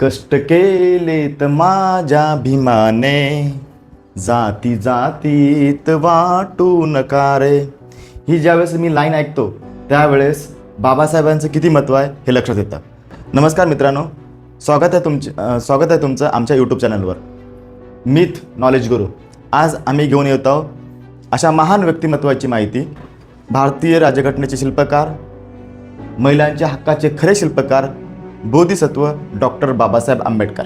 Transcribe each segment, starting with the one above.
कष्ट केलेत माझ्या भीमाने, जाती जातीत वाटू नका रे. ही ज्यावेळेस मी लाईन ऐकतो त्यावेळेस बाबासाहेबांचं किती महत्त्व आहे हे लक्षात येतं. नमस्कार मित्रांनो, स्वागत आहे तुमचं आमच्या यूट्यूब चॅनलवर मिथ नॉलेज गुरु. आज आम्ही घेऊन येत आहोत अशा महान व्यक्तिमत्वाची माहिती. भारतीय राज्यघटनेचे शिल्पकार, महिलांच्या हक्काचे खरे शिल्पकार, बोधिसत्व डॉक्टर बाबासाहेब आंबेडकर.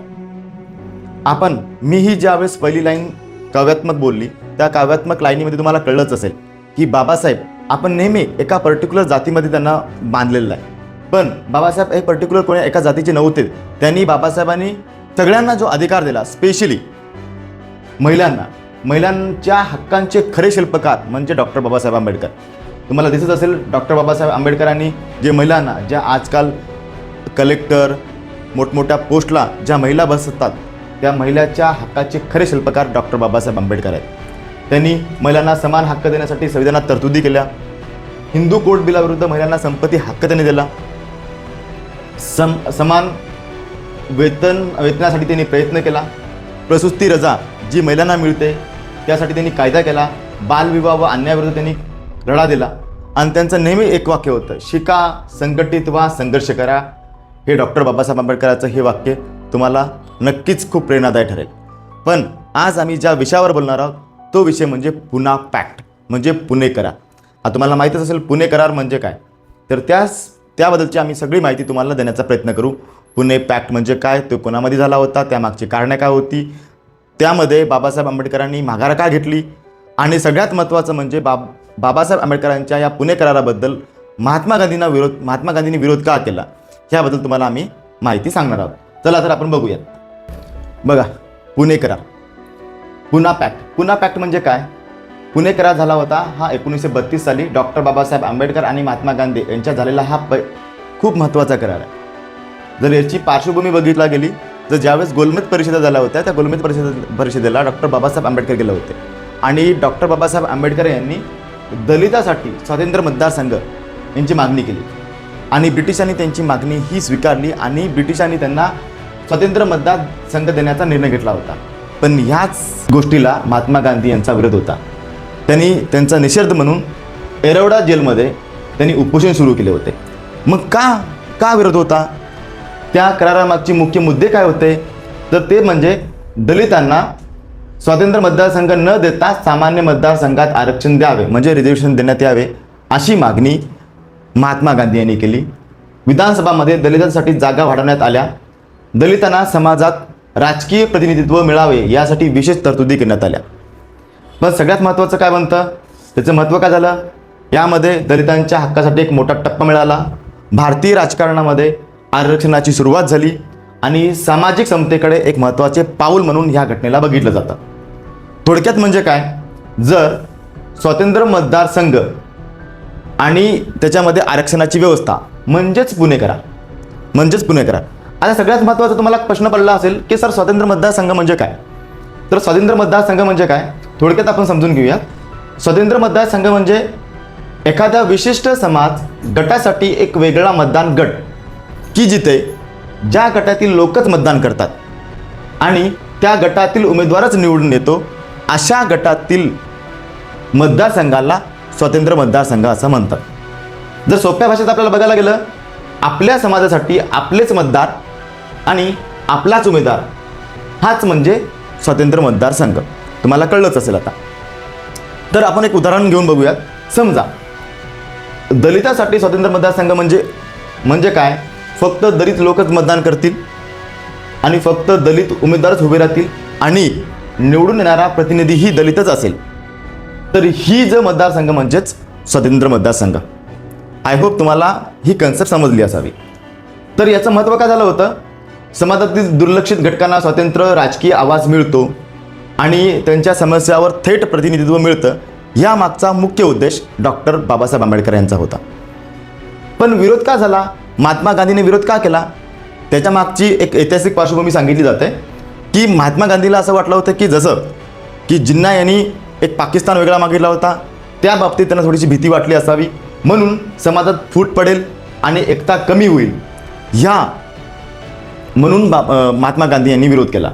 मीही ज्यावेळेस पहिली लाईन काव्यात्मक बोलली त्या काव्यात्मक लाईनीमध्ये तुम्हाला कळलंच असेल की बाबासाहेब आपण नेहमी एका पर्टिक्युलर जातीमध्ये त्यांना बांधलेलं आहे. पण बाबासाहेब हे पर्टिक्युलर कोणी एका जातीचे नव्हते. त्यांनी बाबासाहेबांनी सगळ्यांना जो अधिकार दिला, स्पेशली महिलांच्या हक्कांचे खरे शिल्पकार म्हणजे डॉक्टर बाबासाहेब आंबेडकर. तुम्हाला दिसत असेल डॉक्टर बाबासाहेब आंबेडकरांनी जे महिलांना, ज्या आजकाल कलेक्टर मोठमोठ्या पोस्टला ज्या महिला बसतात त्या महिलाच्या हक्काचे खरे शिल्पकार डॉक्टर बाबासाहेब आंबेडकर आहेत. त्यांनी महिलांना समान हक्क देण्यासाठी संविधानात तरतुदी केल्या. हिंदू कोड बिलाविरुद्ध महिलांना संपत्ती हक्क त्यांनी दिला. समान वेतनासाठी त्यांनी प्रयत्न केला. प्रसूती रजा जी महिलांना मिळते त्यासाठी त्यांनी कायदा केला. बालविवाह व अन्यायाविरुद्ध त्यांनी लढा दिला. आणि त्यांचं नेहमी एक वाक्य होतं, शिका, संघटित व्हा, संघर्ष करा. हे डॉक्टर बाबासाहेब आंबेडकरांचं हे वाक्य तुम्हाला नक्कीच खूप प्रेरणादायी ठरेल. पण आज आम्ही ज्या विषयावर बोलणार आहोत तो विषय म्हणजे पुणे पॅक्ट म्हणजे पुणे करार. आता तुम्हाला माहीतच असेल पुणे करार म्हणजे काय, तर त्याबद्दलची आम्ही सगळी माहिती तुम्हाला देण्याचा प्रयत्न करू. पुणे पॅक्ट म्हणजे काय, तो कोणामध्ये झाला होता, त्यामागची कारणे काय होती, त्यामध्ये बाबासाहेब आंबेडकरांनी माघार का घेतली, आणि सगळ्यात महत्त्वाचं म्हणजे बाबासाहेब आंबेडकरांच्या या पुणे कराराबद्दल महात्मा गांधींनी विरोध का केला ह्याबद्दल तुम्हाला आम्ही माहिती सांगणार आहोत. चला तर आपण बघूयात. बघा, पुणे करार, पुणे पॅक्ट म्हणजे काय. पुणे करार झाला होता हा 1932 साली डॉक्टर बाबासाहेब आंबेडकर आणि महात्मा गांधी यांच्यात झालेला हा खूप महत्त्वाचा करार आहे. जर याची पार्श्वभूमी बघितला गेली तर ज्यावेळेस गोलमेज परिषदा झाल्या होत्या त्या गोलमेज परिषदेला डॉक्टर बाबासाहेब आंबेडकर गेले होते. आणि डॉक्टर बाबासाहेब आंबेडकर यांनी दलितासाठी स्वातंत्र्य मतदारसंघ यांची मागणी केली. आणि ब्रिटिशांनी त्यांची मागणी ही स्वीकारली आणि ब्रिटिशांनी त्यांना स्वातंत्र्य मतदारसंघ देण्याचा निर्णय घेतला होता. पण ह्याच गोष्टीला महात्मा गांधी यांचा विरोध होता. त्यांनी त्यांचा निषेध म्हणून एरवडा जेलमध्ये त्यांनी उपोषण सुरू केले होते. मग का विरोध होता, त्या करारामागचे मुख्य मुद्दे काय होते, तर ते म्हणजे दलितांना स्वातंत्र्य मतदारसंघ न देता सामान्य मतदारसंघात आरक्षण द्यावे म्हणजे रिझर्वेशन देण्यात यावे अशी मागणी महात्मा गांधी यांनी केली. विधानसभामध्ये दलितांसाठी जागा वाढवण्यात आल्या. दलितांना समाजात राजकीय प्रतिनिधित्व मिळावे यासाठी विशेष तरतुदी करण्यात आल्या. पण सगळ्यात महत्त्वाचं काय बनतं, त्याचं महत्त्व काय झालं, यामध्ये दलितांच्या हक्कासाठी एक मोठा टप्पा मिळाला. भारतीय राजकारणामध्ये आरक्षणाची सुरुवात झाली आणि सामाजिक समतेकडे एक महत्त्वाचे पाऊल म्हणून ह्या घटनेला बघितलं जातं. थोडक्यात म्हणजे काय, जर स्वतंत्र मतदारसंघ आणि त्याच्यामध्ये आरक्षणाची व्यवस्था म्हणजेच पुणे करार. आता सगळ्यात महत्त्वाचा तुम्हाला प्रश्न पडला असेल की सर स्वतंत्र मतदारसंघ म्हणजे काय. तर स्वतंत्र मतदारसंघ म्हणजे काय थोडक्यात आपण समजून घेऊयात. स्वतंत्र मतदारसंघ म्हणजे एखाद्या विशिष्ट समाज गटासाठी एक वेगळा मतदान गट की जिथे ज्या गटातील लोकच मतदान करतात आणि त्या गटातील उमेदवारच निवडून येतो, अशा गटातील मतदारसंघाला स्वतंत्र मतदारसंघ असं म्हणतात. जर सोप्या भाषेत आपल्याला बघायला गेलं, आपल्या समाजासाठी आपलेच मतदार आणि आपलाच उमेदवार हाच म्हणजे स्वतंत्र मतदारसंघ. तुम्हाला कळलंच असेल आता. तर आपण एक उदाहरण घेऊन बघूयात. समजा दलितासाठी स्वतंत्र मतदारसंघ म्हणजे काय, फक्त दलित लोकच मतदान करतील आणि फक्त दलित उमेदवारच उभे राहतील आणि निवडून येणारा प्रतिनिधीही दलितच असेल, तर ही जो मतदारसंघ म्हणजेच स्वतंत्र मतदारसंघ. आय होप तुम्हाला ही कन्सेप्ट समजली असावी. तर याचं महत्त्व काय झालं होतं, समाजातील दुर्लक्षित घटकांना स्वतंत्र राजकीय आवाज मिळतो आणि त्यांच्या समस्यावर थेट प्रतिनिधित्व मिळतं. या मागचा मुख्य उद्देश डॉक्टर बाबासाहेब आंबेडकर यांचा होता. पण विरोध का झाला, महात्मा गांधींनी विरोध का केला, त्याच्या मागची एक ऐतिहासिक पार्श्वभूमी सांगितली जाते की महात्मा गांधीला असं वाटलं होतं की जसं की जिन्ना यांनी एक पाकिस्तान वेगळा मागितला होता, त्या बाबतीत त्यांना थोडीशी भीती वाटली असावी, म्हणून समाजात फूट पडेल आणि एकता कमी होईल ह्या म्हणून महात्मा गांधी यांनी विरोध केला.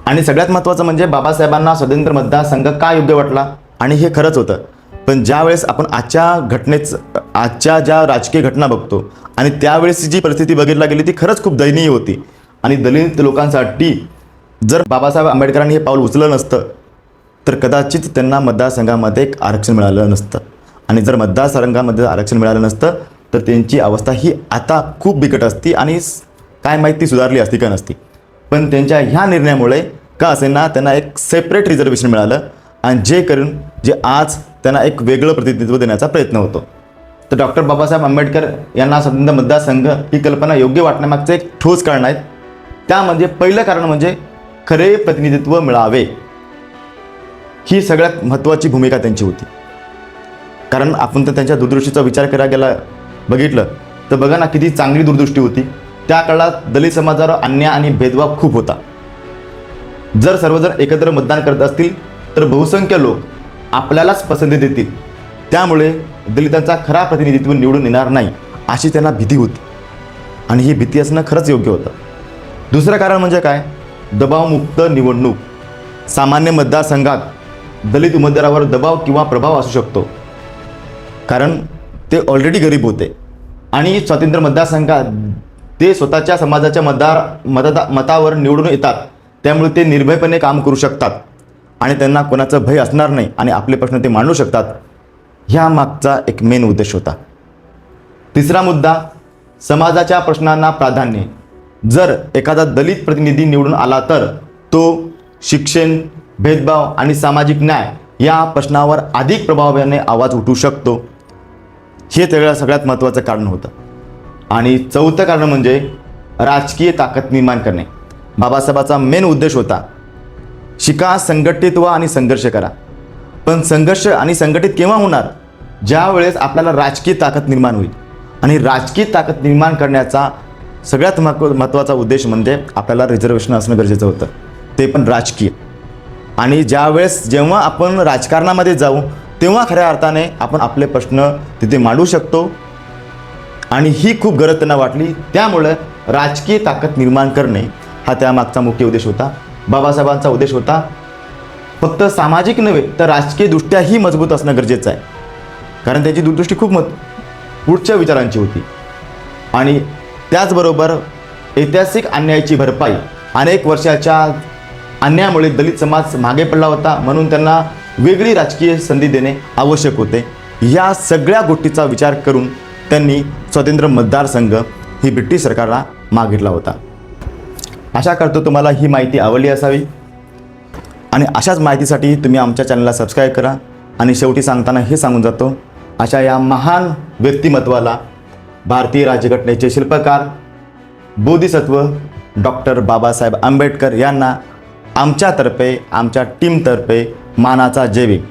आणि सगळ्यात महत्त्वाचं म्हणजे बाबासाहेबांना स्वतंत्र मतदारसंघ का योग्य वाटला, आणि हे खरंच होतं. पण ज्यावेळेस आपण आजच्या ज्या राजकीय घटना बघतो आणि त्यावेळेस जी परिस्थिती बघितला गेली ती खरंच खूप दयनीय होती. आणि दलित लोकांसाठी जर बाबासाहेब आंबेडकरांनी हे पाऊल उचललं नसतं तर कदाचित त्यांना मतदारसंघामध्ये एक आरक्षण मिळालं नसतं. आणि जर मतदारसंघामध्ये आरक्षण मिळालं नसतं तर त्यांची अवस्था ही आता खूप बिकट असती आणि काय माहिती सुधारली असती का नसती. पण त्यांच्या ह्या निर्णयामुळे का असेना त्यांना एक सेपरेट रिझर्वेशन मिळालं, आणि जे आज त्यांना एक वेगळं प्रतिनिधित्व देण्याचा प्रयत्न होतो. तर डॉक्टर बाबासाहेब आंबेडकर यांना स्वतंत्र मतदारसंघ ही कल्पना योग्य वाटण्यामागचं एक ठोस कारण आहेत. त्यामध्ये पहिलं कारण म्हणजे खरे प्रतिनिधित्व मिळावे, ही सगळ्यात महत्त्वाची भूमिका त्यांची होती. कारण आपण तर त्यांच्या दूरदृष्टीचा विचार करायला बघितलं तर बघा ना, किती चांगली दूरदृष्टी होती. त्या काळात दलित समाजावर अन्याय आणि भेदभाव खूप होता. जर सर्वजण एकत्र मतदान करत असतील तर बहुसंख्य लोक आपल्यालाच पसंती देतील, त्यामुळे दलितांचा खरा प्रतिनिधित्व निवडून येणार नाही अशी त्यांना भीती होती. आणि ही भीती असणं खरंच योग्य होतं. दुसरं कारण म्हणजे काय, दबावमुक्त निवडणूक. सामान्य मतदारसंघात दलित उमेदवारावर दबाव किंवा प्रभाव असू शकतो, कारण ते ऑलरेडी गरीब होते आणि स्वतंत्र मतदारसंघात ते स्वतःच्या समाजाच्या मतावर निवडून येतात. त्यामुळे ते निर्भयपणे काम करू शकतात आणि त्यांना कोणाचं भय असणार नाही आणि आपले प्रश्न ते मांडू शकतात. ह्या मागचा एक मेन उद्देश होता. तिसरा मुद्दा, समाजाच्या प्रश्नांना प्राधान्य. जर एखादा दलित प्रतिनिधी निवडून आला तर तो शिक्षण, भेदभाव आणि सामाजिक न्याय या प्रश्नावर अधिक प्रभावाने आवाज उठवू शकतो. हे सगळ्यात महत्त्वाचं कारण होतं. आणि चौथं कारण म्हणजे राजकीय ताकद निर्माण करणे. बाबासाहेबांचा मेन उद्देश होता शिका, संघटित व्हा आणि संघर्ष करा. पण संघर्ष आणि संघटित केव्हा होणार, ज्या वेळेस आपल्याला राजकीय ताकद निर्माण होईल. आणि राजकीय ताकद निर्माण करण्याचा सगळ्यात महत्त्वाचा उद्देश म्हणजे आपल्याला रिझर्वेशन असणं गरजेचं होतं, ते पण राजकीय. आणि जेव्हा आपण राजकारणामध्ये जाऊ तेव्हा खऱ्या अर्थाने आपण आपले प्रश्न तिथे मांडू शकतो. आणि ही खूप गरज त्यांना वाटली. त्यामुळं राजकीय ताकद निर्माण करणे हा त्यामागचा मुख्य उद्देश होता. बाबासाहेबांचा उद्देश होता फक्त सामाजिक नव्हे तर राजकीयदृष्ट्याही मजबूत असणं गरजेचं आहे, कारण त्यांची दूरदृष्टी खूप पुढच्या विचारांची होती. आणि त्याचबरोबर ऐतिहासिक अन्यायाची भरपाई. अनेक वर्षाच्या अन्यायामुळे दलित समाज मागे पडला होता, म्हणून त्यांना वेगळी राजकीय संधी देणे आवश्यक होते. या सगळ्या गोष्टीचा विचार करून त्यांनी स्वतंत्र मतदारसंघ ही ब्रिटिश सरकारला मागितला होता. आशा करतो तुम्हाला ही माहिती आवडली असावी आणि अशाच माहितीसाठी तुम्ही आमच्या चॅनलला सबस्क्राईब करा. आणि शेवटी सांगताना हे सांगून जातो, अशा या महान व्यक्तिमत्वाला भारतीय राज्यघटनेचे शिल्पकार बोधिसत्व डॉक्टर बाबासाहेब आंबेडकर यांना आमच्यातर्फे, आमच्या टीमतर्फे मानाचा जय भीम.